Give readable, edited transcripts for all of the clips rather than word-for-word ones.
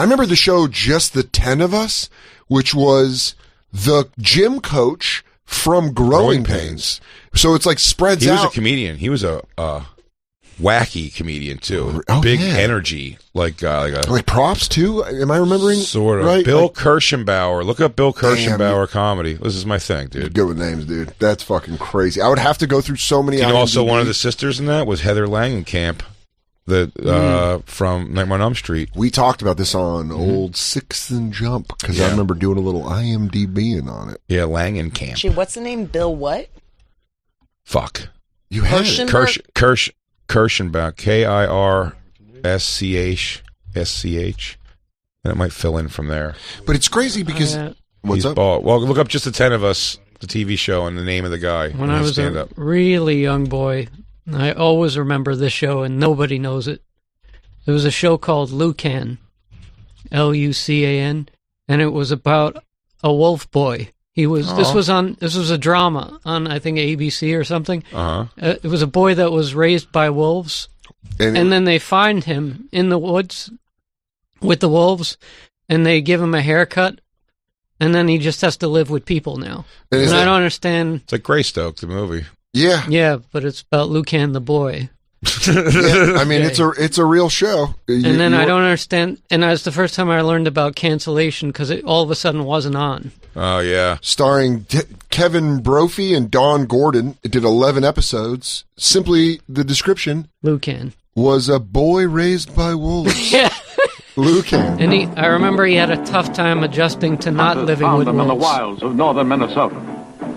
I remember the show Just the 10 of Us, which was the gym coach from Growing Pains. So it's like spreads out. He was a comedian. He was a wacky comedian too. Oh, big yeah. energy, like props too. Am I remembering? Sort of. Right? Bill Kirchenbauer. Look up Bill Kirchenbauer comedy. This is my thing, dude. Good with names, dude. That's fucking crazy. I would have to go through so many. You know, also one of the sisters in that was Heather Langenkamp, from Nightmare on Elm Street. We talked about this on old Sixth and Jump because I remember doing a little IMDbing on it. Yeah, Langenkamp. Gee, what's the name? Bill what? Fuck. You had it. Kirchenbauer, Kirschch, and it might fill in from there. But it's crazy because what's up? Well, look up Just the 10 of Us, the TV show, and the name of the guy. When I was a really young boy, I always remember this show, and nobody knows it. There was a show called Lucan, Lucan, and it was about a wolf boy. This was a drama on, I think, ABC or something. It was a boy that was raised by wolves, and then they find him in the woods with the wolves, and they give him a haircut, and then he just has to live with people now. And I don't understand. It's like Greystoke, the movie. Yeah. Yeah, but it's about Lucan the boy. Yeah, I mean, it's a real show. I don't understand. And that's the first time I learned about cancellation because it all of a sudden wasn't on. Oh, yeah. Starring Kevin Brophy and Don Gordon. It did 11 episodes. Simply, the description Lucan was a boy raised by wolves. Yeah. Lucan. And I remember he had a tough time adjusting to not living with them wolves. in the wilds of northern Minnesota.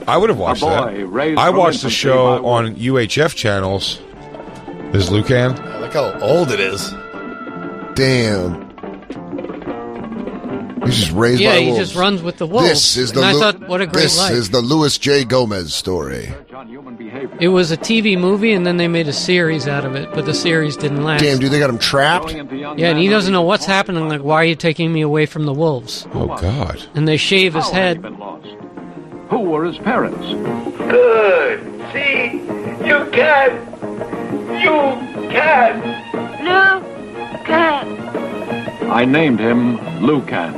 I would have watched that. I watched the show on UHF channels. Is Lucan? Look how old it is. Damn. He's just raised by wolves. Yeah, he just runs with the wolves. This is I thought, what a great This life. is the Louis J. Gomez story. It was a TV movie, and then they made a series out of it, but the series didn't last. Damn, dude, they got him trapped? Yeah, and he doesn't know what's happening. Like, why are you taking me away from the wolves? Oh, God. And they shave his head. Who were his parents? Good. See? You can. You can. Lucan. I named him Lucan.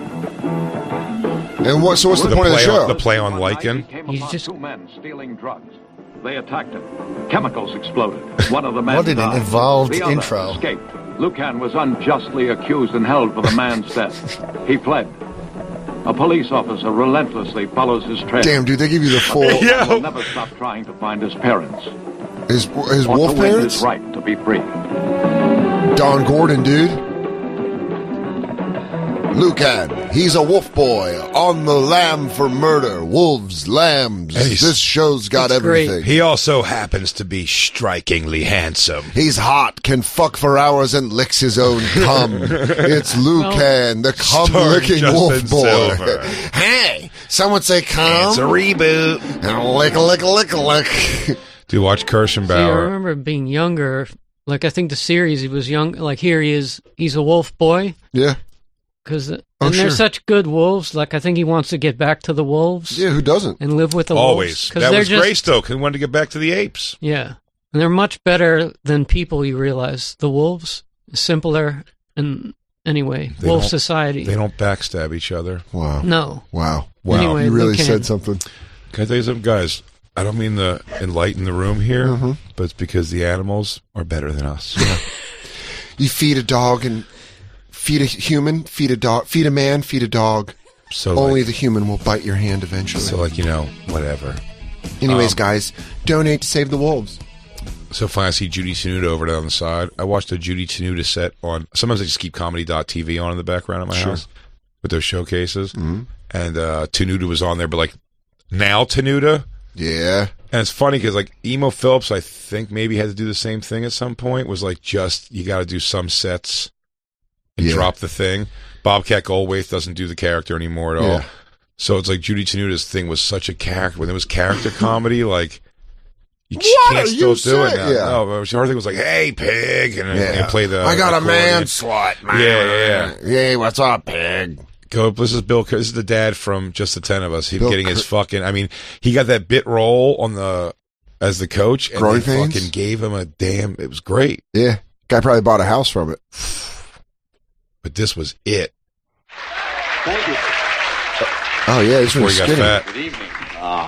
And what's the point of the show? The play on lichen? He's just two men stealing drugs. They attacked him. Chemicals exploded. One of the men What an died. involved The other intro. escaped. Lucan was unjustly accused and held for the man's death. He fled. A police officer relentlessly follows his trail. Damn, dude, they give you the full... He will never stop trying to find his parents. His Or wolf to win parents? his right to be free. Don Gordon, dude. Lucan, he's a wolf boy on the lam for murder. Wolves, lambs. This show's got everything. He also happens to be strikingly handsome. He's hot, can fuck for hours, and licks his own cum. It's Lucan, the cum-licking wolf boy. Silver. Hey, someone say cum? It's a reboot. Lick. Do you watch Kirchenbauer? See, I remember being younger. Like, I think the series, he was young. Like, here he is. He's a wolf boy. Yeah. And sure. they're such good wolves. Like, I think he wants to get back to the wolves. Yeah, who doesn't? And live with the Always. wolves. That was Greystoke. He wanted to get back to the apes. Yeah. And they're much better than people, you realize. The wolves, simpler, and anyway, wolf society. They don't backstab each other. Wow. No. Wow. Anyway, you really Lucan. said something. Can I tell you something, guys? I don't mean to enlighten the room here, but it's because the animals are better than us. Yeah. You feed a dog and feed a human, feed a dog, feed a man, feed a dog. So only the human will bite your hand eventually. So, whatever. Anyways, guys, donate to save the wolves. So fine, I see Judy Tenuta over there on the side. I watched a Judy Tenuta set on. Sometimes I just keep comedy.tv on in the background of my house with those showcases. Mm-hmm. And Tenuta was on there, but now Tenuta. Yeah. And it's funny because Emo Phillips, I think maybe had to do the same thing at some point. Was you got to do some sets and drop the thing. Bobcat Goldthwait doesn't do the character anymore at all. So it's Judy Tenuta's thing was such a character. When it was character comedy, you can't still do it now. Yeah. No, her thing was hey, pig, and play the. I got a accordion. man slut, man. Yeah. Hey, what's up, pig? This is Bill. This is the dad from Just the 10 of Us. He's getting his fucking. I mean, he got that bit role as the coach, and Growing they Pains? fucking gave him a damn. It was great. Yeah, guy probably bought a house from it. But this was it. Thank you. Oh, yeah, he's Before he got fat. Good evening.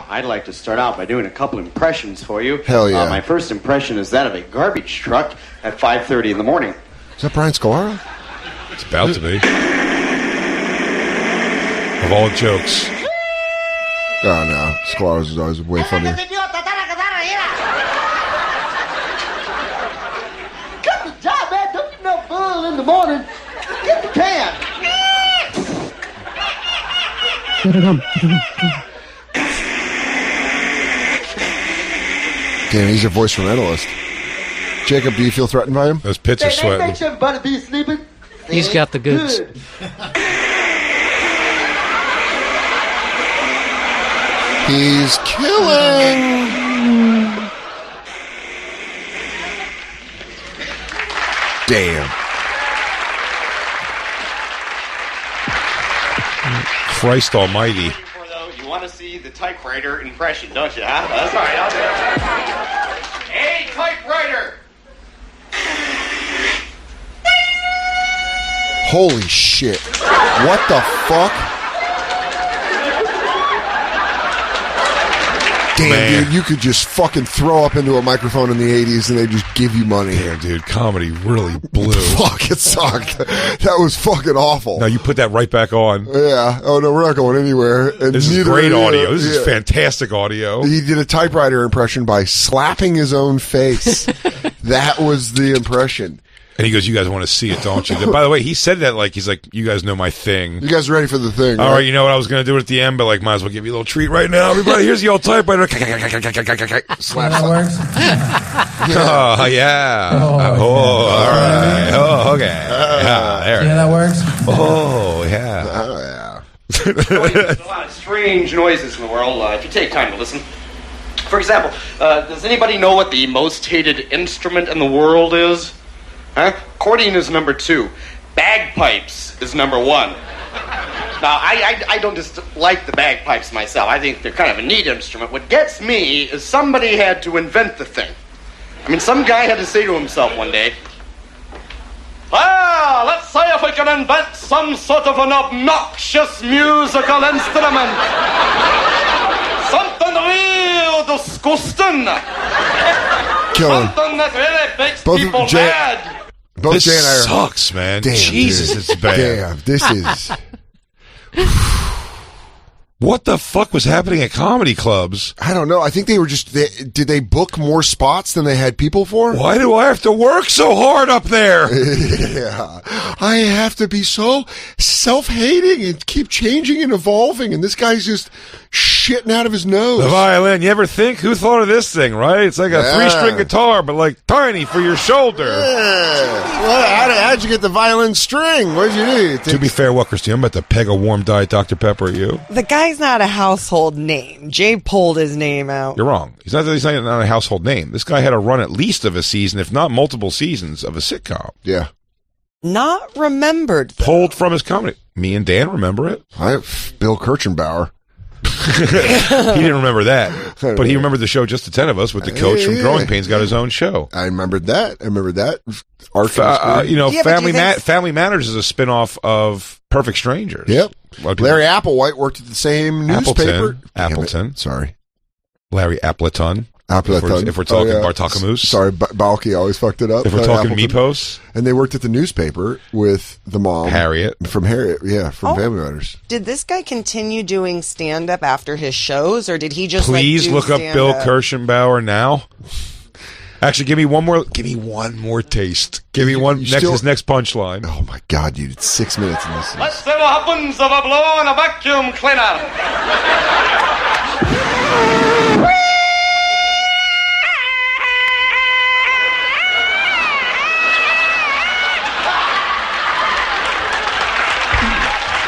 I'd like to start out by doing a couple impressions for you. Hell yeah. My first impression is that of a garbage truck at 5:30 in the morning. Is that Brian Scolaro? It's about to be. Of all jokes. Oh, no. Scolaro's is always way funnier. Good job, man. Don't get no bull in the morning. Get the can. Damn, he's a voice instrumentalist. Jacob, do you feel threatened by him? Those pits are sweating. Makes everybody be sleeping. He's got the goods. Good. He's killing. Damn. Christ almighty. You want to see the typewriter impression, don't you, huh? That's all right, I'll do it. Hey, typewriter! Holy shit. What the fuck? Damn, Man. dude, you could just fucking throw up into a microphone in the 80s and they just give you money. Damn, dude, comedy really blew. Fuck, it sucked. That was fucking awful. Now you put that right back on. Yeah. Oh, no, we're not going anywhere. And This is neither great are you. audio. This is Yeah. fantastic audio. He did a typewriter impression by slapping his own face. That was the impression. And he goes, you guys want to see it, don't you? By the way, he said that like, he's like, you guys know my thing. You guys ready for the thing? All right, you know what I was going to do it at the end, but like, might as well give you a little treat right now. Everybody, here's the old typewriter. Slap. That works. Oh, yeah. Oh, all right. Oh, okay. Yeah, there. Yeah, that works. Oh, yeah. Oh, yeah. There's a lot of strange noises in the world if you take time to listen. For example, does anybody know what the most hated instrument in the world is? Huh? Accordion is number 2. Bagpipes is number 1. Now, I don't just like the bagpipes myself. I think they're kind of a neat instrument. What gets me is somebody had to invent the thing. I mean, some guy had to say to himself one day, let's see if we can invent some sort of an obnoxious musical instrument. Something real disgusting. Kill him. Something that really makes Both people Jay- mad. Both This Jay and I are. sucks, man. Damn, Jesus, dude. it's bad. Damn, this is. What the fuck was happening at comedy clubs? I don't know. I think they were just. Did they book more spots than they had people for? Why do I have to work so hard up there? Yeah. I have to be so self-hating and keep changing and evolving, and this guy's just shitting out of his nose. The violin. You ever think, who thought of this thing, right? It's like a 3-string guitar, but like tiny for your shoulder. Yeah. Well, how'd you get the violin string? What'd you do? To be fair, what, Christine, I'm about to peg a warm Diet Dr. Pepper at you. The guy's not a household name. Jay pulled his name out. You're wrong. He's not a household name. This guy had a run at least of a season, if not multiple seasons, of a sitcom. Yeah. Not remembered, though. Pulled from his comedy. Me and Dan remember it. Bill Kirchenbauer. He didn't remember that, but he remembered the show Just the 10 of Us with the coach from Growing Pains got his own show. I remembered that. Family Matters is a spin-off of Perfect Strangers. Yep. Larry Applewhite worked at the same newspaper. Appleton. Sorry. Larry Appleton. If we're talking Bartakamoose. Sorry, Balky always fucked it up. If we're talking Meepos. And they worked at the newspaper with the mom. Harriet. From Family Matters. Did this guy continue doing stand-up after his shows, or did he just Please look up Bill Kirchenbauer now. Actually, give me one more taste. Give me his next punchline. Oh my God, dude, it's 6 minutes in this. Let's see what happens if I blow on a vacuum cleaner.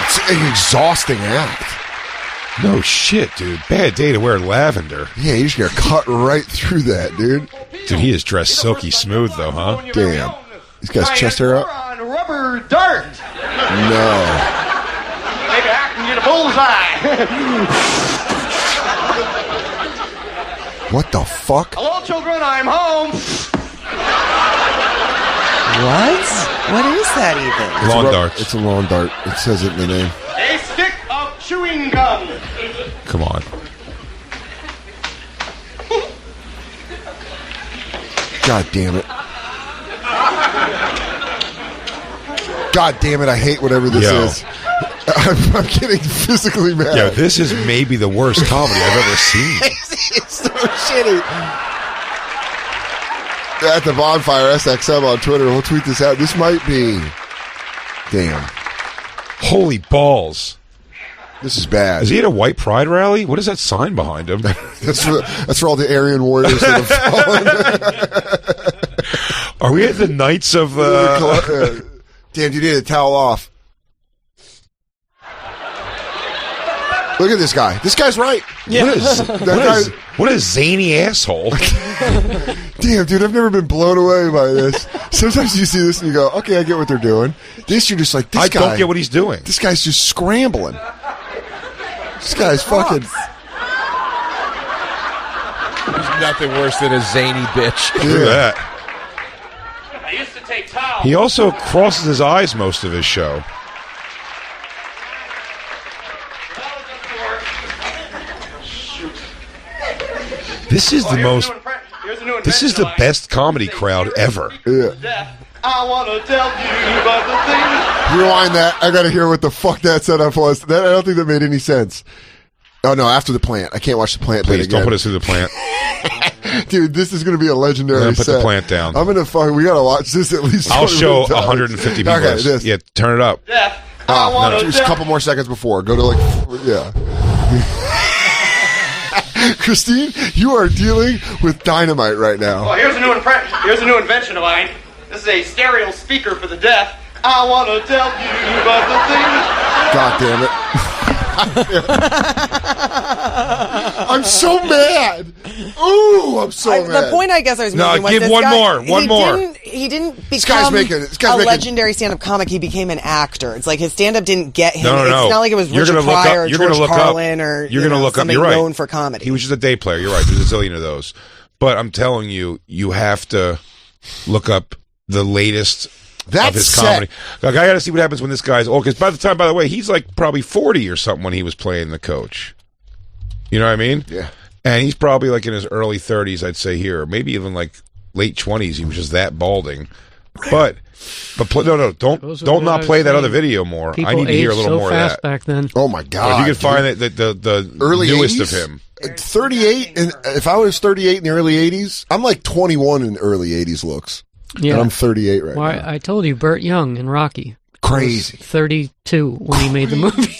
It's an exhausting act. No shit, dude. Bad day to wear lavender. Yeah, you just got cut right through that, dude. Dude, he is dressed silky smooth, though, huh? Damn. He's got his chest hair out. On rubber dart. No. Maybe I can get a bullseye. What the fuck? Hello, children. I'm home. What? What is that even? Lawn darts. It's a lawn dart. It says it in the name. A stick of chewing gum. Come on. God damn it. God damn it, I hate whatever this is. I'm getting physically mad. Yeah, this is maybe the worst comedy I've ever seen. It's so shitty. At the Bonfire SXM on Twitter, we'll tweet this out. This might be... Damn. Holy balls. This is bad. Is he at a white pride rally? What is that sign behind him? That's for all the Aryan warriors that have fallen. Are we at the Knights of... Damn, you need a towel off. Look at this guy. This guy's right. Yeah. What a zany asshole. Damn, dude, I've never been blown away by this. Sometimes you see this and you go, okay, I get what they're doing. This, you're just like, this guy. I don't get what he's doing. This guy's just scrambling. This guy's fucking... There's nothing worse than a zany bitch. Look at that. I used to take towels. He also crosses his eyes most of his show. This is the most... This is the best comedy crowd ever. Yeah. I want to tell you about the things. Rewind that. I got to hear what the fuck that setup was. I don't think that made any sense. Oh, no, after the plant. I can't watch the plant. Please, don't put us through the plant. Dude, this is going to be a legendary put set. the plant down. I'm going to fuck... We got to watch this at least. I'll show 150 people. Okay, this. Yeah, turn it up. Death. Just a couple more seconds before. Go to like... Yeah. Christine, you are dealing with dynamite right now. Well, here's a new invention of mine. This is a stereo speaker for the deaf. I want to tell you about the things. God damn it. I'm so mad. Ooh, I'm so mad. The point I guess I was making was give this one guy, more. One more. He didn't become a legendary stand-up comic. He became an actor. It's like his stand-up didn't get him. No. It's not like it was Richard Pryor or George Carlin or you're going to look up. somebody You're right. known for comedy. He was just a day player. You're right. There's a zillion of those. But I'm telling you, you have to look up the latest of his comedy. Like, I got to see what happens when this guy's old. Because by the way, he's like probably 40 or something when he was playing the coach. You know what I mean? Yeah. And he's probably like in his early 30s, I'd say here, maybe even like late 20s. He was just that balding. But don't not play that other video more. People I need to hear a little more of that. Back then. Oh my god! If you can find the early newest 80s? of him. 38, and if I was 38 in the early 80s, I'm like 21 in the early 80s looks. Yeah, and I'm 38 right now. I told you, Burt Young in Rocky. Crazy. 32 when he made the movie.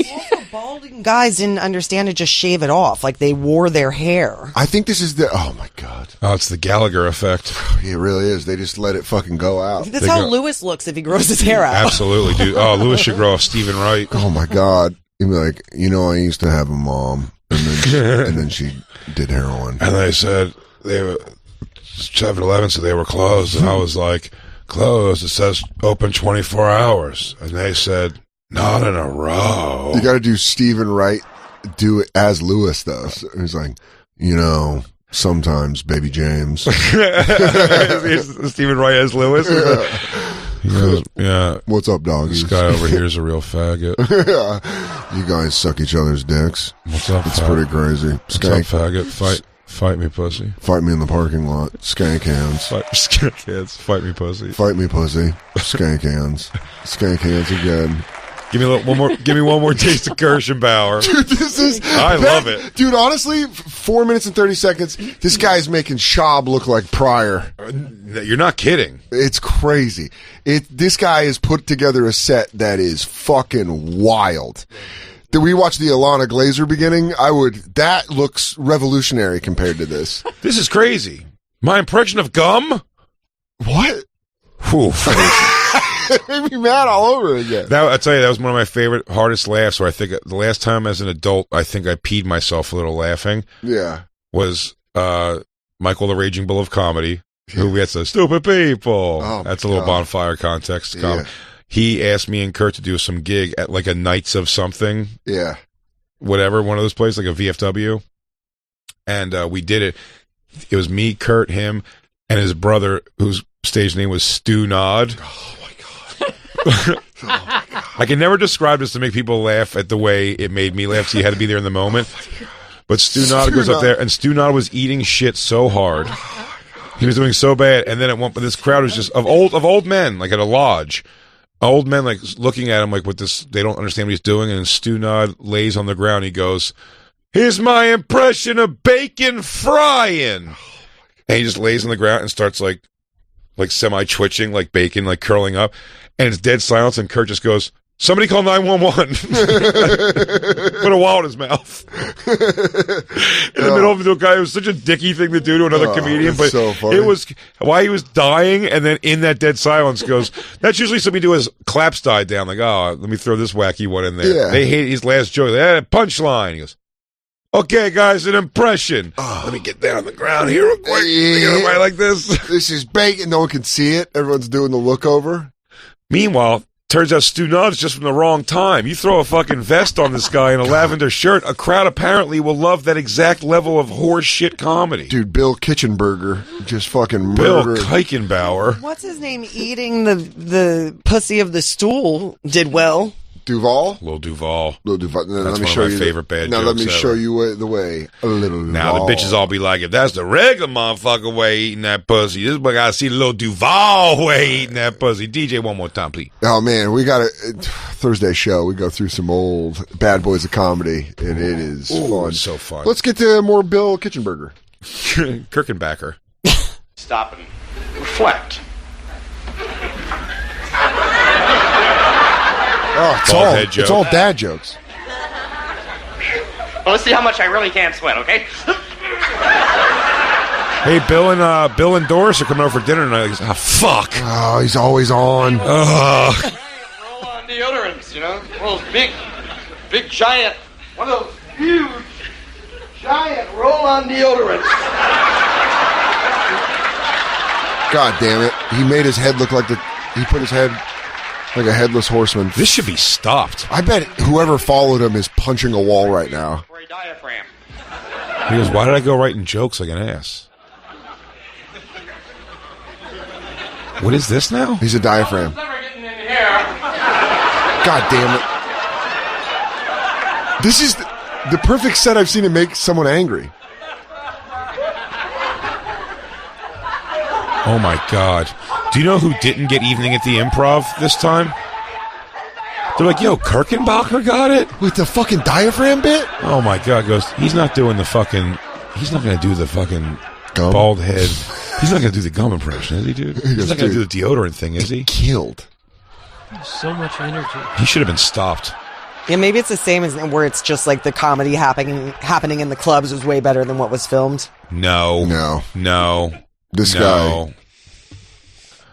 Balding guys didn't understand to just shave it off. Like they wore their hair. I think this is oh my god. Oh, it's the Gallagher effect. It really is. They just let it fucking go out. That's how Lewis looks if he grows his hair out. Absolutely, dude. Oh, Lewis should grow off Stephen Wright. Oh my god. He'd be like, I used to have a mom, and then she did heroin. And they said they were 7-Eleven, so they were closed, and I was like, closed. It says open 24 hours, and they said, not in a row. You got to do Stephen Wright, do it as Lewis though. So he's like, sometimes Baby James. Stephen Wright as Lewis. Yeah. He goes, yeah. What's up, dog? This guy over here is a real faggot. Yeah. You guys suck each other's dicks. What's up, It's pretty crazy. What's up, faggot? Fight me, pussy. Fight me in the parking lot. Skank hands. Skank hands. Fight me, pussy. Fight me, pussy. Skank hands. Skank hands again. Give me one more. Give me one more taste of Kirchenbauer. Dude, this is. I love it, dude. Honestly, 4 minutes and 30 seconds. This guy's making Schaub look like Pryor. You're not kidding. It's crazy. This guy has put together a set that is fucking wild. Did we watch the Alana Glazer beginning? That looks revolutionary compared to this. This is crazy. My impression of gum. What? Whew. It made me mad all over again. I tell you, that was one of my favorite, hardest laughs. Where I think the last time as an adult, I think I peed myself a little laughing. Yeah, was Michael the Raging Bull of Comedy, who gets the stupid people. Oh, that's a little Bonfire context. Yeah. He asked me and Kurt to do some gig at like a Knights of something. Yeah, whatever, one of those places, like a VFW, and we did it. It was me, Kurt, him, and his brother, who's stage name was Stu Nod. Oh my god. I can never describe this to make people laugh at the way it made me laugh, so you had to be there in the moment. But Stu Nod goes up there, and Stu Nod was eating shit so hard. He was doing so bad, and then at one point, this crowd was just of old men, like at a lodge. Old men like looking at him like with this, they don't understand what he's doing, and Stu Nod lays on the ground. He goes, "Here's my impression of bacon frying." And he just lays on the ground and starts like semi-twitching, like bacon, like curling up. And it's dead silence, and Kurt just goes, "Somebody call 911." Put a wall in his mouth. In the middle of the guy, it was such a dicky thing to do to another comedian, but so it was why he was dying, and then in that dead silence goes, that's usually something do his claps died down, like, oh, let me throw this wacky one in there. Yeah. They hate his last joke. Punchline. He goes, "Okay, guys, an impression." Let me get down on the ground here real quick. Yeah. Like this. This is bacon. No one can see it. Everyone's doing the look over. Meanwhile, turns out Stu Nod's just from the wrong time. You throw a fucking vest on this guy in a lavender shirt, a crowd apparently will love that exact level of horse shit comedy. Dude, Bill Kirchenbauer just fucking murdered. Bill Kirchenbauer. What's his name? Eating the pussy of the stool did well. Duval? Lil Duval. That's let me show you my favorite bad now jokes let me ever. show you the way. A little Now Duval. the bitches all be like, if that's the regular motherfucker way eating that pussy, this boy gotta see the little Duval way eating that pussy. DJ, one more time, please. Oh man, we got a Thursday show. We go through some old Bad Boys of Comedy, and it is fun. So fun. Let's get to more Bill Kirchenbauer. Kirchenbauer. Stop and reflect. Oh, it's all dad jokes. Well, let's see how much I really can sweat, okay? Hey, Bill and Doris are coming over for dinner tonight. Like, fuck. Oh, he's always on. Roll on deodorants, you know? One of those big, giant, one of those huge, giant roll-on deodorants. God damn it. He made his head look like he put his head like a headless horseman. This should be stopped. I bet whoever followed him is punching a wall right now. For a diaphragm. He goes, why did I go writing jokes like an ass? What is this now? He's a diaphragm. Never getting in here. God damn it. This is the perfect set I've seen to make someone angry. Oh my God. Do you know who didn't get evening at the Improv this time? They're like, yo, Kirchenbauer got it? With the fucking diaphragm bit? Oh my God. Goes, he's not going to do the fucking gum? Bald head. He's not going to do the gum impression, is he, dude? He's not going to do the deodorant thing, is he? Killed. So much energy. He should have been stopped. Yeah, maybe it's the same as where it's just like the comedy happening in the clubs was way better than what was filmed. No. This guy.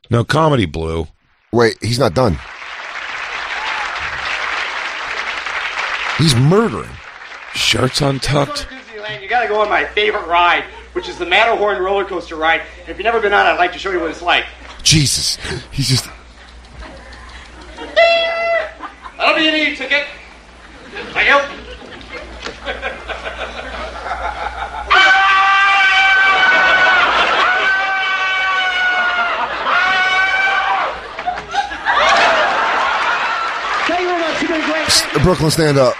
No, comedy blew. Wait, he's not done. He's murdering. Shirts untucked. Disneyland, you gotta go on my favorite ride, which is the Matterhorn roller coaster ride. If you've never been on it, I'd like to show you what it's like. Jesus. He's just... That'll be an e-ticket. Thank you. Brooklyn, stand up.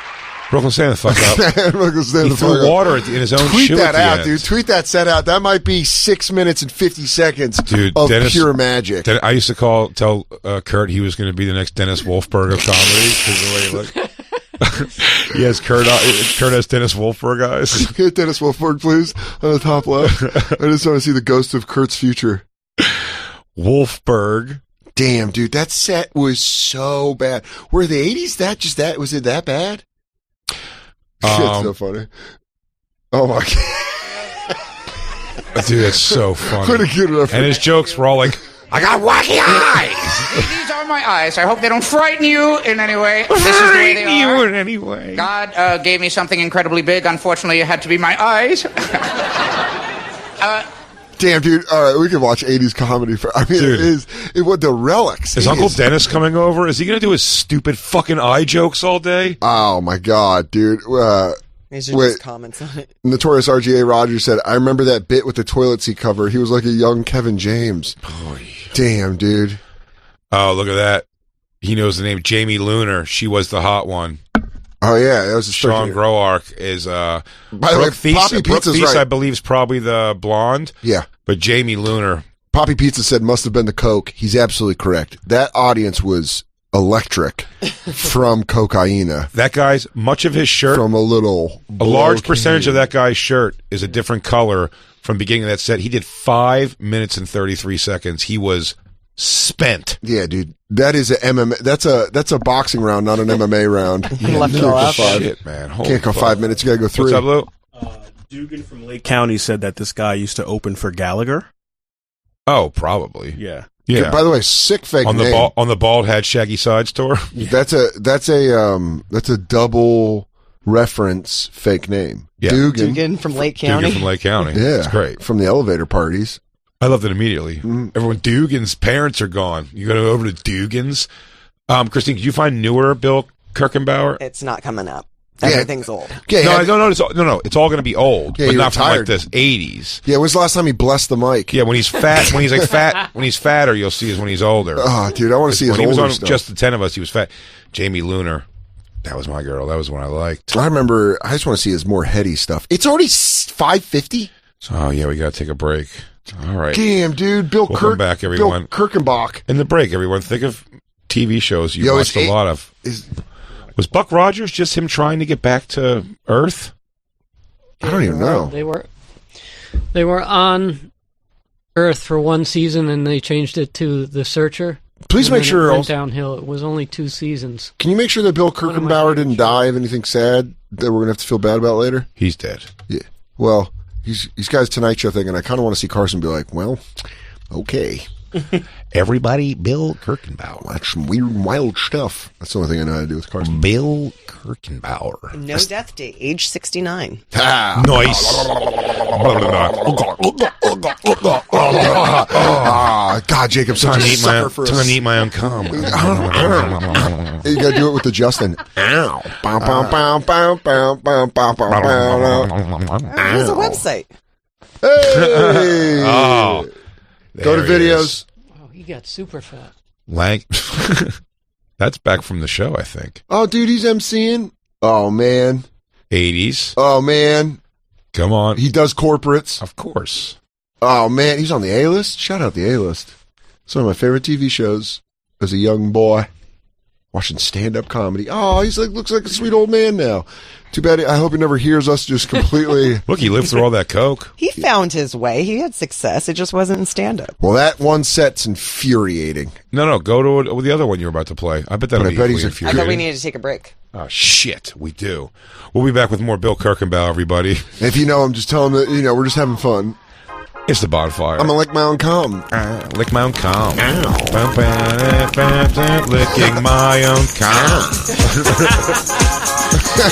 Brooklyn, stand the fuck up. Brooklyn, stand he the fuck threw up. water in his own Tweet shoe that at the out, end. dude. Tweet that set out. That might be 6 minutes and 50 seconds dude, of Dennis, pure magic. I used to tell Kurt he was going to be the next Dennis Wolfberg of comedy because the way he looked. Yes, Kurt has Dennis Wolfberg eyes. Hit Dennis Wolfberg, please, on the top left. I just want to see the ghost of Kurt's future. Wolfberg. Damn, dude, that set was so bad. Were the 80s was it that bad? Shit's so funny. Oh my God. Dude, that's so funny. What a good reference. And his jokes were all like, I got wacky eyes. These are my eyes. I hope they don't frighten you in any way. This is the way they are. You in any way. God gave me something incredibly big. Unfortunately, it had to be my eyes. Damn, dude. All right, we can watch 80s comedy. Dude. What the relics. Is Uncle Dennis coming over? Is he going to do his stupid fucking eye jokes all day? Oh, my God, dude. These are just comments on it. Notorious RGA Rogers said, I remember that bit with the toilet seat cover. He was like a young Kevin James. Boy. Damn, dude. Oh, look at that. He knows the name Jamie Lunar. She was the hot one. Oh, yeah. That was Sean Groark is... By the way, Poppy Pizza's Thies, right. I believe, is probably the blonde. Yeah. But Jamie Lunar... Poppy Pizza said must have been the coke. He's absolutely correct. That audience was electric from cocaina. That guy's, much of his shirt... From a large percentage of that guy's shirt is a different color from beginning of that set. He did 5 minutes and 33 seconds. He was spent. Yeah, dude. That is a MMA. That's a boxing round, not an MMA round. Left it off. Shit, man. Holy Can't go fuck. 5 minutes. You gotta go 3. What's up, Lou? Dugan from Lake County said that this guy used to open for Gallagher. Oh, probably. Yeah. Yeah. By the way, sick fake on name. The bald had Shaggy Sides tour. That's a double reference fake name. Yeah. Dugan from Lake County. Dugan from Lake County. Yeah, it's great. From the elevator parties. I loved it immediately. Everyone, Dugan's parents are gone. You got to go over to Dugan's. Christine, did you find newer Bill Kirchenbauer? It's not coming up. Everything's old. Yeah, no. It's all going to be old, Yeah, but he not from retired. like this 80s. Yeah, when's the last time he blessed the mic? Yeah, when he's fat, when he's fatter, you'll see is when he's older. Oh, dude, I want to see his when he was older on stuff. Just the 10 of Us, he was fat. Jamie Lunar, that was my girl. That was one I liked. I remember. I just want to see his more heady stuff. It's already 5:50. Oh yeah, we got to take a break. All right. Damn, dude. Welcome back, everyone. Bill Kirchenbach. In the break, everyone, think of TV shows you watched a lot of. Was Buck Rogers just him trying to get back to Earth? I don't even know. They were on Earth for one season, and they changed it to The Searcher. Please make sure it went downhill. It was only 2 seasons. Can you make sure that Bill Kirchenbauer didn't die of anything sad that we're gonna have to feel bad about later? He's dead. Yeah. Well, he's got his Tonight Show thing, and I kind of want to see Carson be like, "Well, okay." Everybody, Bill Kirchenbauer. That's some weird, wild stuff. That's the only thing I know how to do with Carson. Bill Kirchenbauer. No death date, age 69. Ah. Nice. God, Jacob's such a sucker for time to eat my own cum. You gotta do it with the Justin. Ow. Bow, bow, bow, bow, bow, bow, bow, bow. There's a website. Hey! Oh. Go to videos. Oh, he got super fat. That's back from the show, I think. Oh, dude, he's MCing. Oh, man. 80s. Oh, man. Come on. He does corporates. Of course. Oh, man. He's on the A-list. Shout out the A-list. It's one of my favorite TV shows as a young boy. Watching stand-up comedy. Oh, he's looks like a sweet old man now. Too bad. I hope he never hears us just completely. Look, he lived through all that coke. He found his way. He had success. It just wasn't in stand-up. Well, that one set's infuriating. No, go to the other one you're about to play. I bet that'll be he's I infuriating. thought we needed to take a break. Oh, shit, we do. We'll be back with more Bill Kirchenbauer, everybody. If you know him, just tell him that, we're just having fun. It's the Bonfire. I'm gonna lick my own cum. Lick my own cum. Licking my own cum.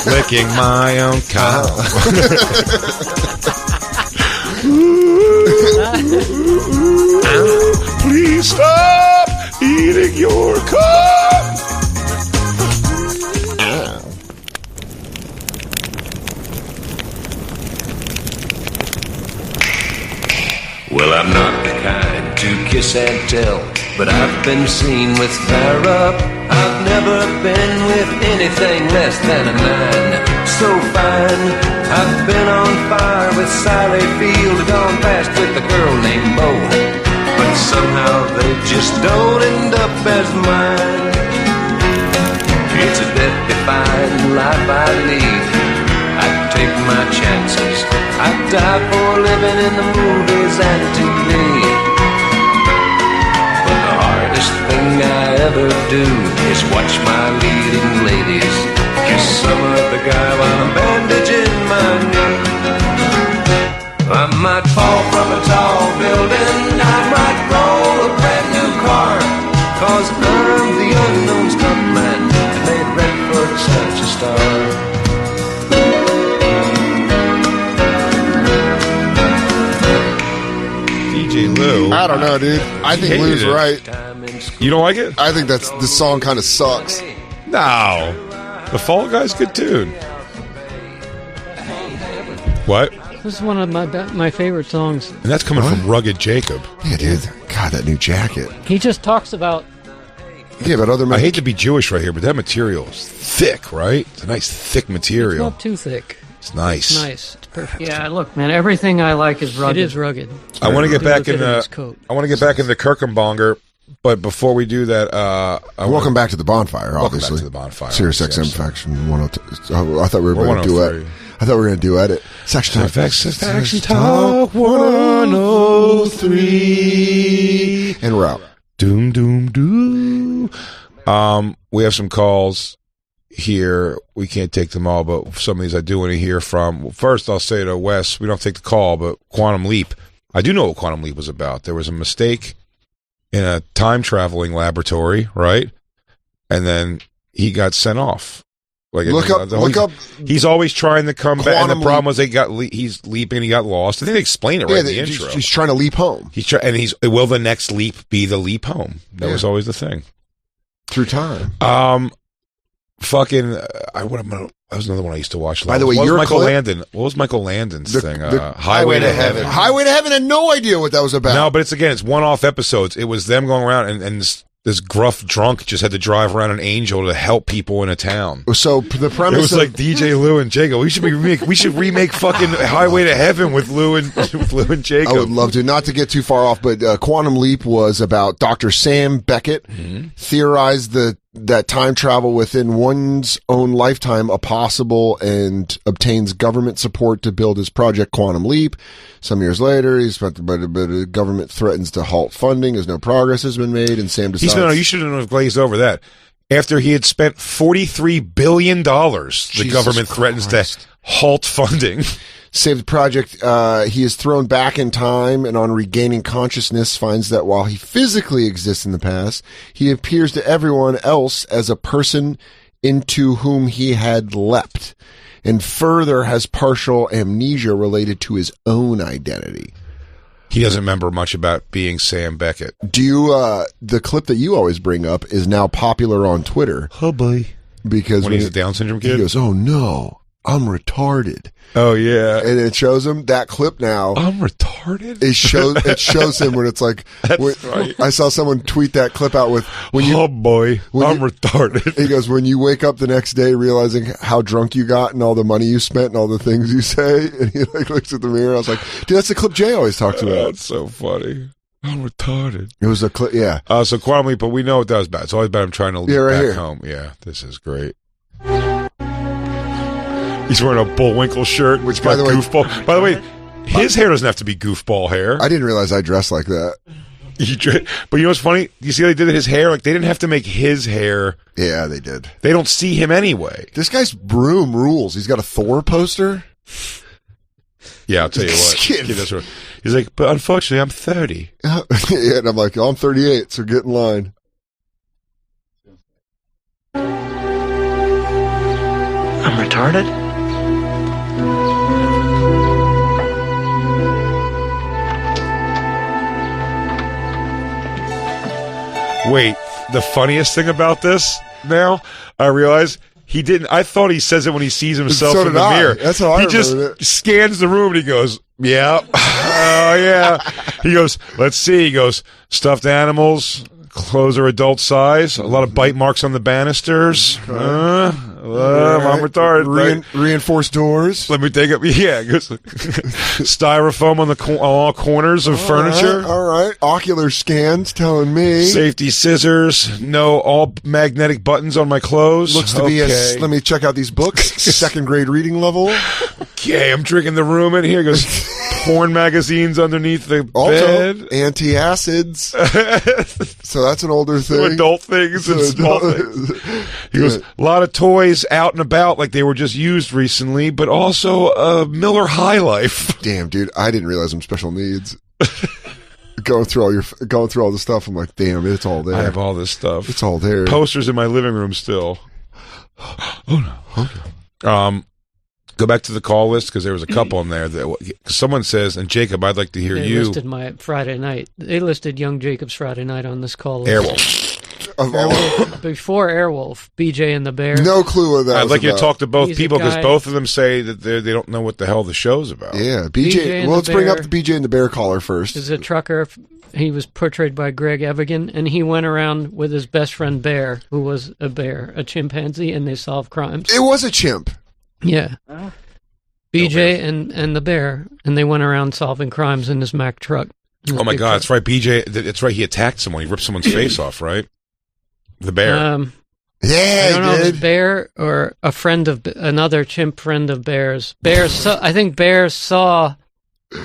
Licking my own cum. Please stop eating your cum. Well, I'm not the kind to kiss and tell, but I've been seen with fire up. I've never been with anything less than a 9. So fine, I've been on fire with Sally Field, gone past with a girl named Bo, but somehow they just don't end up as mine. It's a death-defying life I lead. I take my chances. I die for living in the movies and TV. But the hardest thing I ever do is watch my leading ladies kiss some other guy while I'm bandaging my knee. I might fall from a tall building, I might roll a brand new car, 'cause I'm the unknown stuntman that made Redford such a star. Lou. I don't know, dude. I think Lou's right. You don't like it? I think this song kind of sucks. No. The Fall Guy's good tune. What? This is one of my favorite songs. And that's coming from Rugged Jacob. Yeah, dude. God, God, that new jacket. He just talks about... Yeah, but other men... I hate to be Jewish right here, but that material is thick, right? It's a nice, thick material. It's not too thick. It's nice. It's nice. It's perfect. Yeah, look, man, everything I like is rugged. It is rugged. I want to get back in the Kirchenbauer, but before we do that, welcome back to the Bonfire. Obviously, welcome back to the Bonfire. Sirius XM Faction 102. I thought we were going to duet. I thought we were going to duet it. Section Talk 103, and we're out. Doom doom doom. We have some calls here. We can't take them all, but some of these I do want to hear from. First, I'll say to Wes, we don't take the call, but Quantum Leap. I do know what Quantum Leap was about. There was a mistake in a time-traveling laboratory, right? And then he got sent off. Like, look up. He's always trying to come back, and the problem was he's leaping, and he got lost. I think they explain it right in the intro. He's trying to leap home. Will the next leap be the leap home? That was always the thing. Through time. That was another one I used to watch. By the way, What was Michael Landon's thing? Highway to Heaven. Highway to Heaven. I had no idea what that was about. No, but it's one-off episodes. It was them going around and this gruff drunk just had to drive around an angel to help people in a town. So the premise it was like DJ Lou and Jacob. We should remake fucking Highway to Heaven with Lou and Jacob. I would love to. Not to get too far off, but Quantum Leap was about Dr. Sam Beckett theorized that time travel within one's own lifetime are possible and obtains government support to build his project Quantum Leap. Some years later, but the government threatens to halt funding as no progress has been made, and Sam decides... you shouldn't have glazed over that. After he had spent $43 billion, the government threatens to halt funding. Save the project. He is thrown back in time, and on regaining consciousness, finds that while he physically exists in the past, he appears to everyone else as a person into whom he had leapt, and further has partial amnesia related to his own identity. He doesn't remember much about being Sam Beckett. Do you? The clip that you always bring up is now popular on Twitter. Oh boy! Because when he's a Down syndrome kid, he goes, "Oh no, I'm retarded." Oh yeah, and it shows him that clip now. I'm retarded. It shows him when it's like. Right. I saw someone tweet that clip out with oh boy, I'm retarded. He goes, when you wake up the next day realizing how drunk you got and all the money you spent and all the things you say, and he like looks at the mirror. I was like, dude, that's the clip Jay always talks about. That's so funny. I'm retarded. It was a clip, yeah. So Quantum Leap, but we know what that was about. It's always about him trying to leap back home. Yeah, this is great. He's wearing a Bullwinkle shirt, which by the way, goofball. By the way, his hair doesn't have to be goofball hair. I didn't realize I dressed like that. But you know what's funny? You see how they did his hair? Like, they didn't have to make his hair. Yeah, they did. They don't see him anyway. This guy's room rules. He's got a Thor poster. Yeah, I'll tell you what. He's like, but unfortunately, I'm 30. Yeah, and I'm like, I'm 38, so get in line. I'm retarded? Wait, the funniest thing about this now, I realize he didn't. I thought he says it when he sees himself in the mirror. That's how I He just scans the room and he goes, yeah, oh yeah. He goes, let's see. He goes, stuffed animals, clothes are adult size, a lot of bite marks on the banisters. I'm retarded. Reinforced doors. Let me take up. Yeah, styrofoam on all corners of furniture. All right. Ocular scans telling me. Safety scissors. No, all magnetic buttons on my clothes. Looks to be let me check out these books. Second grade reading level. Okay, I'm drinking the room in here. Goes porn magazines underneath the bed. Antacids. So that's an older thing. Some adult things and small things. He goes, a lot of toys out and about like they were just used recently, but also Miller High Life. Damn, dude, I didn't realize I'm special needs. going through all the stuff, I'm like, damn, it's all there. I have all this stuff. It's all there. Posters in my living room still. Oh no. Okay. Go back to the call list because there was a couple in there that someone says, and Jacob, I'd like to hear you. They listed my Friday night. They listed young Jacob's Friday night on this call list. Airwolf. Before Airwolf, BJ and the Bear. No clue what that I'd like you to talk to both He's people because a guy- both of them say that they don't know what the hell the show's about. Yeah, BJ and Well, let's the bring Bear up the BJ and the Bear caller first. Is a trucker. He was portrayed by Greg Evigan, and he went around with his best friend Bear, who was a bear, a chimpanzee, and they solved crimes. It was a chimp. Yeah. BJ and the Bear, and they went around solving crimes in this Mack truck. Oh my God, that's right, BJ. That's right. He attacked someone. He ripped someone's face off. Right, the bear. Yeah, I don't know if it's Bear or another chimp friend of Bear's. I think Bear saw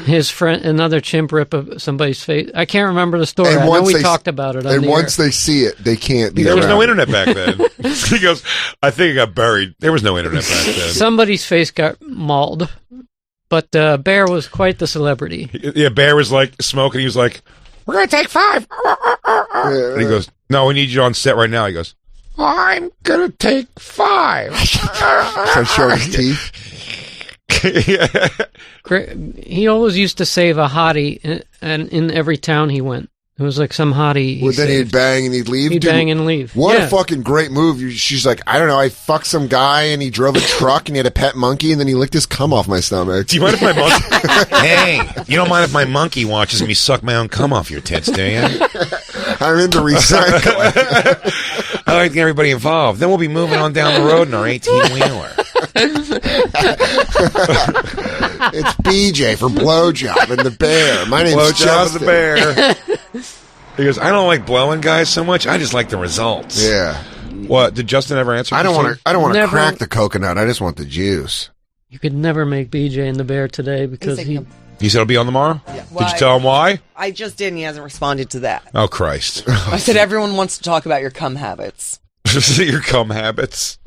his friend, another chimp, rip somebody's face. I can't remember the story. I know we talked about it. And once they see it, they can't be. There was around. no internet back then. He goes, I think it got buried. There was no internet back then. Somebody's face got mauled, but Bear was quite the celebrity. Yeah, Bear was like smoking. He was like, "We're gonna take 5." And he goes, "No, we need you on set right now." He goes, "I'm gonna take 5." Starts showing his teeth. He always used to save a hottie, and in every town he went, it was like some hottie. Well, then he'd bang and he'd leave. He'd bang and leave. What a fucking great move! She's like, I don't know. I fucked some guy and he drove a truck and he had a pet monkey and then he licked his cum off my stomach. Do you mind if my monkey? Hey, you don't mind if my monkey watches me suck my own cum off your tits, do you? I'm into recycling. I like to get everybody involved. Then we'll be moving on down the road in our 18-wheeler. It's BJ for Blowjob and the Bear. My name's Blowjob Justin. the Bear. He goes, I don't like blowing guys so much. I just like the results. Yeah. What did Justin ever answer? I don't want to Never. crack the coconut. I just want the juice. You could never make BJ and the Bear today because he said it'll be on tomorrow. Yeah. Did you tell him why? I just did, and he hasn't responded to that. Oh Christ! I said everyone wants to talk about your cum habits. Your cum habits.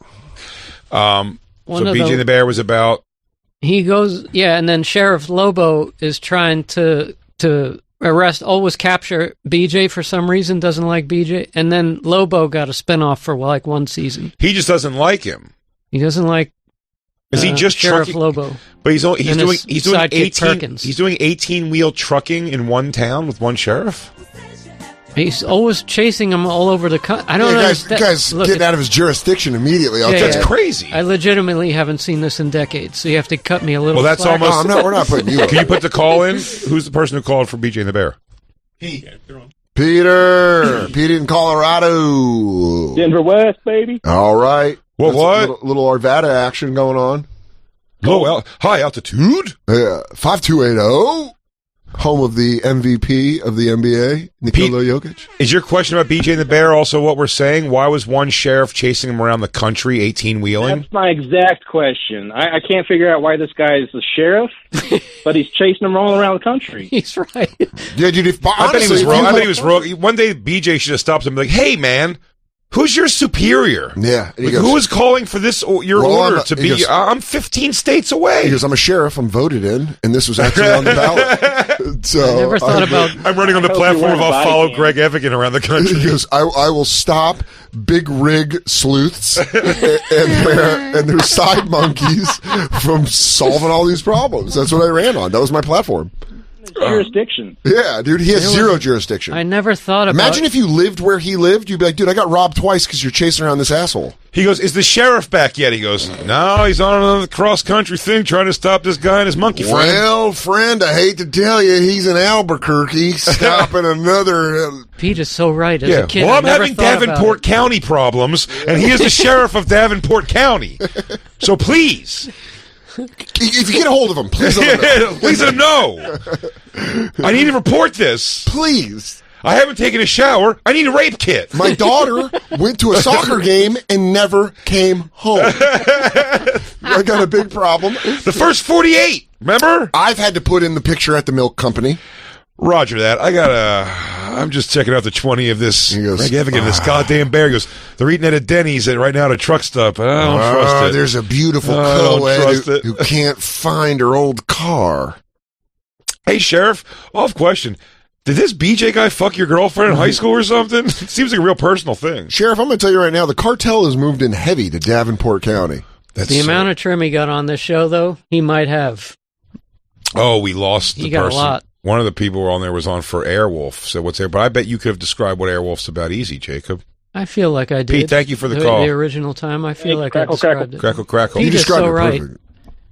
So One of BJ and the Bear was about. He goes, yeah, and then Sheriff Lobo is trying to always capture BJ for some reason, doesn't like BJ, and then Lobo got a spinoff for like one season. He just doesn't like him. He doesn't like. Is he just Sheriff trucking? Lobo? But he's doing sidekick 18. Perkins. He's doing 18-wheel trucking in one town with one sheriff. He's always chasing him all over the country. I don't know. Guys getting out of his jurisdiction immediately. That's crazy. I legitimately haven't seen this in decades, so you have to cut me a little. Well, that's slack. almost. We're not putting you. Can you put the call in? Who's the person who called for BJ and the Bear? Peter in Colorado. Denver West, baby. All right. What? Little Arvada action going on. High altitude. 5280. Home of the MVP of the NBA, Nikola Jokic. Is your question about BJ and the Bear also what we're saying? Why was one sheriff chasing him around the country, 18-wheeling? That's my exact question. I can't figure out why this guy is the sheriff, but he's chasing him all around the country. He's right. Yeah, dude. I bet he was wrong. I bet he was wrong. One day, BJ should have stopped him and be like, hey, man, who's your superior? Yeah. Like, who is calling for this, your order to be, I'm 15 states away. He goes, I'm a sheriff. I'm voted in, and this was actually on the ballot. So I never thought about. I'm running on the platform of I'll follow Greg Evigan around the country. He goes, I will stop big rig sleuths and their side monkeys from solving all these problems. That's what I ran on. That was my platform. Jurisdiction. Yeah, dude, he has zero jurisdiction. I never thought about. Imagine if you lived where he lived, you'd be like, dude, I got robbed twice because you're chasing around this asshole. He goes, is the sheriff back yet? He goes, no, he's on another cross-country thing trying to stop this guy and his monkey friend. Well, friend, I hate to tell you, he's in Albuquerque stopping another... Pete is so right as a kid. Well, I'm having Davenport County problems, and he is the sheriff of Davenport County. So please... If you get a hold of him, please let him know. Please let him know. I need to report this. Please. I haven't taken a shower. I need a rape kit. My daughter went to a soccer game and never came home. I got a big problem. The first 48, remember? I've had to put in the picture at the milk company. Roger that. I'm just checking out the 20 of this. He goes, Greg Evigan, this goddamn bear. He goes, they're eating at a Denny's right now at a truck stop. I don't trust it. There's a beautiful co-ed who can't find her old car. Hey, Sheriff, off question. Did this BJ guy fuck your girlfriend in high school or something? It seems like a real personal thing. Sheriff, I'm going to tell you right now, the cartel has moved in heavy to Davenport County. The amount of trim he got on this show, though, he might have. Oh, we lost the person. He got a lot. One of the people on there was on for Airwolf. So what's there? But I bet you could have described what Airwolf's about easy, Jacob. I feel like I did. Pete, thank you for the call. The original time, I feel like Crackle, I described it. Crackle. Pete You is described so it right. perfect.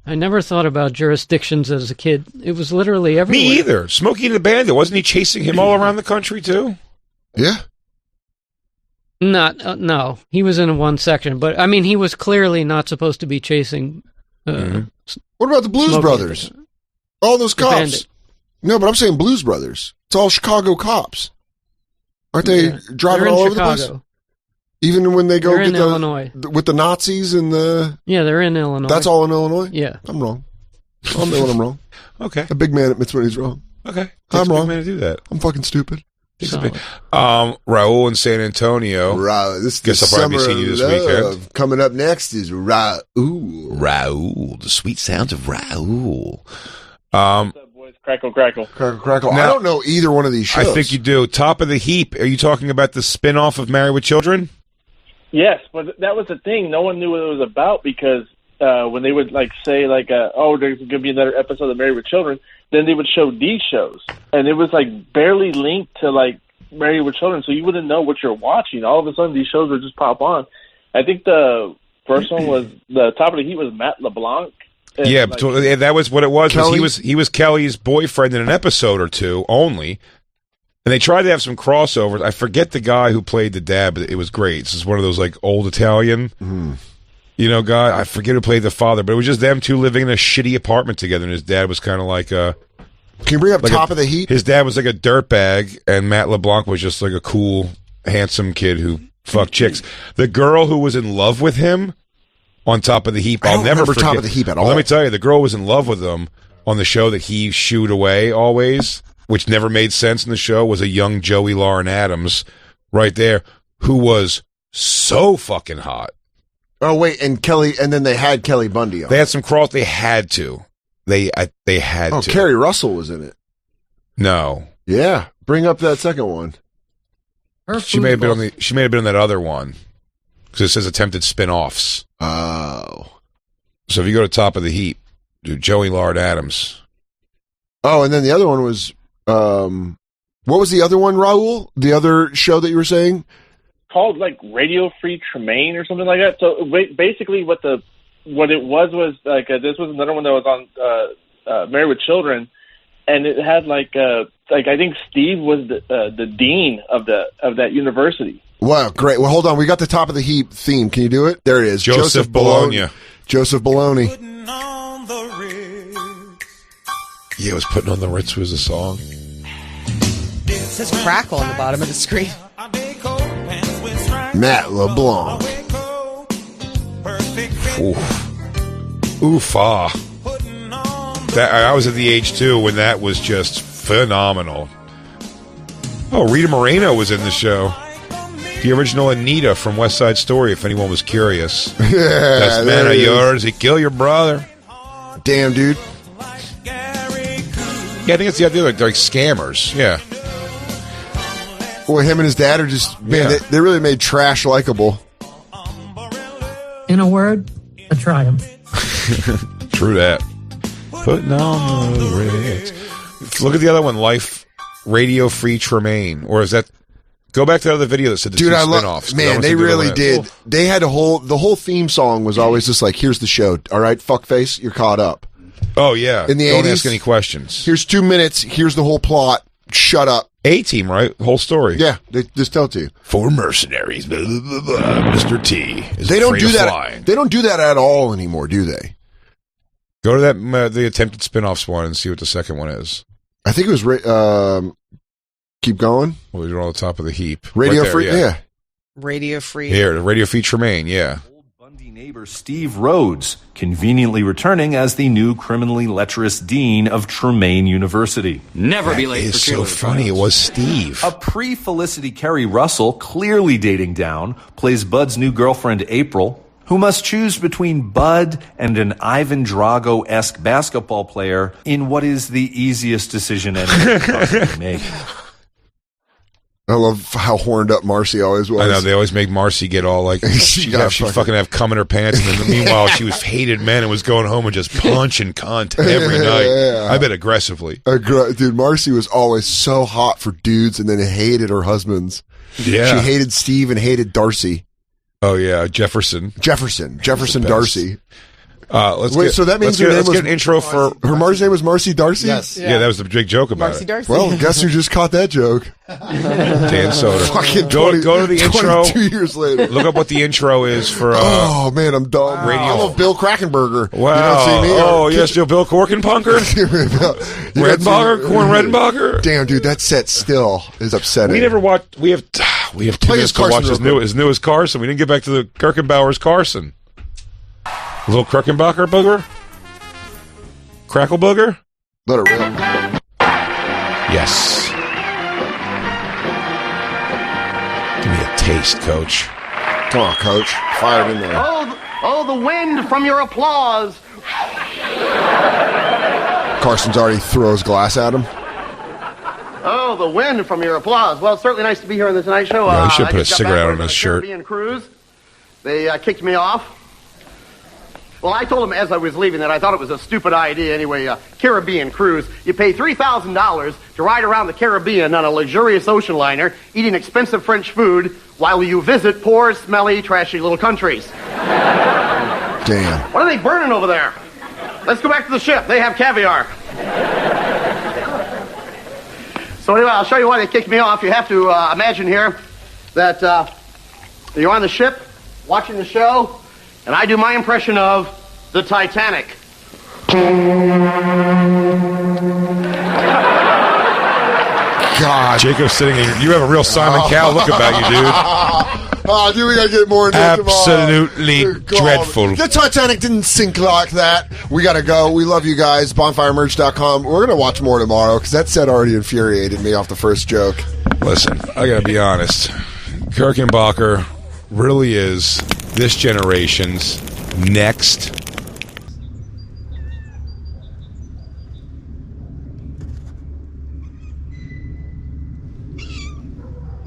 I never thought about jurisdictions as a kid. It was literally everywhere. Me either. Smokey and the Bandit, wasn't he chasing him all around the country too? Yeah. No, he was in one section, but I mean, he was clearly not supposed to be chasing. What about the Blues Smokey Brothers? All those The cops. Bandit. No, but I'm saying Blues Brothers. It's all Chicago cops. Aren't they Yeah. driving They're in all over Chicago. the place? Even when they go They're get in Illinois. with the Nazis and the... Yeah, they're in Illinois. That's all in Illinois? Yeah. I'm wrong. I'll know when I'm wrong. Okay. A big man admits when he's wrong. Okay. I'm wrong. Man to do that. I'm fucking stupid. Raul in San Antonio. This Guess I'll probably be seeing you this weekend. Coming up next is Raul. Raul, the sweet sounds of Raul. What's up, boys? Crackle. Crackle. Now, I don't know either one of these shows. I think you do. Top of the Heap. Are you talking about the spin-off of Married with Children? Yes, but that was the thing. No one knew what it was about because when they would say oh, there's going to be another episode of Married with Children, then they would show these shows, and it was barely linked to Married with Children, so you wouldn't know what you're watching. All of a sudden, these shows would just pop on. I think the first one was the Top of the Heat was Matt LeBlanc. Yeah, that was what it was. Kelly? He was Kelly's boyfriend in an episode or two only, and they tried to have some crossovers. I forget the guy who played the dad, but it was great. This is one of those old Italian, guy. I forget who played the father, but it was just them two living in a shitty apartment together, and his dad was kind of Can you bring up Top of the Heat? His dad was like a dirtbag, and Matt LeBlanc was just like a cool, handsome kid who fucked chicks. The girl who was in love with him on Top of the Heap, I'll never forget. Top of the Heap at all. Let me tell you, the girl was in love with him on the show that he shooed away always, which never made sense in the show, was a young Joey Lauren Adams right there, who was so fucking hot. Oh, wait, and then they had Kelly Bundy on. They had some cross. They had to. They had to. Oh, Kerry Russell was in it. No. Yeah, bring up that second one. She may have been on that other one because it says attempted spin-offs. Oh. So if you go to Top of the Heap, do Joey Lauren Adams. Oh, and then the other one was what was the other one, Raul? The other show that you were saying? Called Radio Free Tremaine or something like that. So basically, what it was this was another one that was on Married with Children, and it had I think Steve was the dean of that university. Wow, great. Well, hold on. We got the Top of the Heap theme. Can you do it? There it is. Joseph Bologna. Joseph Bologna. Yeah, it was Putting on the Ritz was a song. It says Crackle on the bottom of the screen. Matt LeBlanc. Oof-ah. I was at the age, too, when that was just phenomenal. Oh, Rita Moreno was in the show. The original Anita from West Side Story, if anyone was curious. Yeah, That's man of yours. He killed your brother. Damn, dude. Yeah, I think it's the idea they're like scammers. Yeah. Well, him and his dad are just, man, they really made trash likable. In a word, a triumph. True that. Putting on the Ritz. Look at the other one, Life Radio Free Tremaine. Or is that... Go back to the other video that said the two spinoffs. Man, they really did. They had the whole theme song was always just here's the show. All right, fuckface, you're caught up. Oh, yeah. In the Don't 80s, ask any questions. Here's 2 minutes. Here's the whole plot. Shut up. A-Team, right? The whole story. Yeah, they just tell it to you. 4 mercenaries. Blah, blah, blah, blah. Mr. T is They don't afraid do of that. flying. They don't do that at all anymore, do they? Go to that the attempted spinoffs one and see what the second one is. I think it was keep going. Well, you're on the Top of the Heap. Radio right there, Free, yeah. Radio Free. Here, the Radio Free Tremaine, yeah. Bundy neighbor Steve Rhodes, conveniently returning as the new criminally lecherous dean of Tremaine University. Never be late. It's so funny. It was Steve. A pre-Felicity Kerry Russell, clearly dating down, plays Bud's new girlfriend April, who must choose between Bud and an Ivan Drago-esque basketball player in what is the easiest decision anyone can possibly make. I love how horned up Marcy always was. I know, they always make Marcy get all like, she'd fucking have cum in her pants, and then meanwhile she was hated men and was going home and just punching cunt every night. Yeah. I bet aggressively. Dude, Marcy was always so hot for dudes and then hated her husbands. Yeah. She hated Steve and hated Darcy. Oh, yeah, Jefferson Darcy. So that means let's get an intro for her. Marcy's name was Marcy Darcy. Yes, yeah, that was the big joke about Marcy it. Darcy. Well, guess who just caught that joke? Dan Soder. Fucking go to the intro. 2 years later, look up what the intro is for. Oh man, I'm dumb. Radio. I love Bill Krackenberger. Wow. You don't see me? Oh yes, Bill Korkenpunker. Redenbacher. Damn, dude, that set still is upsetting. We never watched. We have 2 minutes to watch as new as Carson. We didn't get back to the Kirchenbauer's Carson. A little Kirchenbacher booger? Crackle booger? Let it rip. Yes. Give me a taste, Coach. Come on, Coach. Fire it in there. Oh, the wind from your applause. Carson's already throws glass at him. Oh, the wind from your applause. Well, it's certainly nice to be here on the Tonight Show. Yeah, you should put a cigarette out on his shirt. Caribbean cruise. They kicked me off. Well, I told him as I was leaving that I thought it was a stupid idea anyway. Caribbean cruise. You pay $3,000 to ride around the Caribbean on a luxurious ocean liner, eating expensive French food, while you visit poor, smelly, trashy little countries. Damn. What are they burning over there? Let's go back to the ship. They have caviar. So anyway, I'll show you why they kicked me off. You have to imagine here that you're on the ship, watching the show, and I do my impression of the Titanic. God. Jacob's sitting in. You have a real Simon Cowell look about you, dude. Oh, dude, we gotta get more into Absolutely dreadful. The Titanic didn't sink like that. We gotta go. We love you guys. BonfireMerch.com. We're gonna watch more tomorrow because that set already infuriated me off the first joke. Listen, I gotta be honest. Kirchenbacher really is this generation's next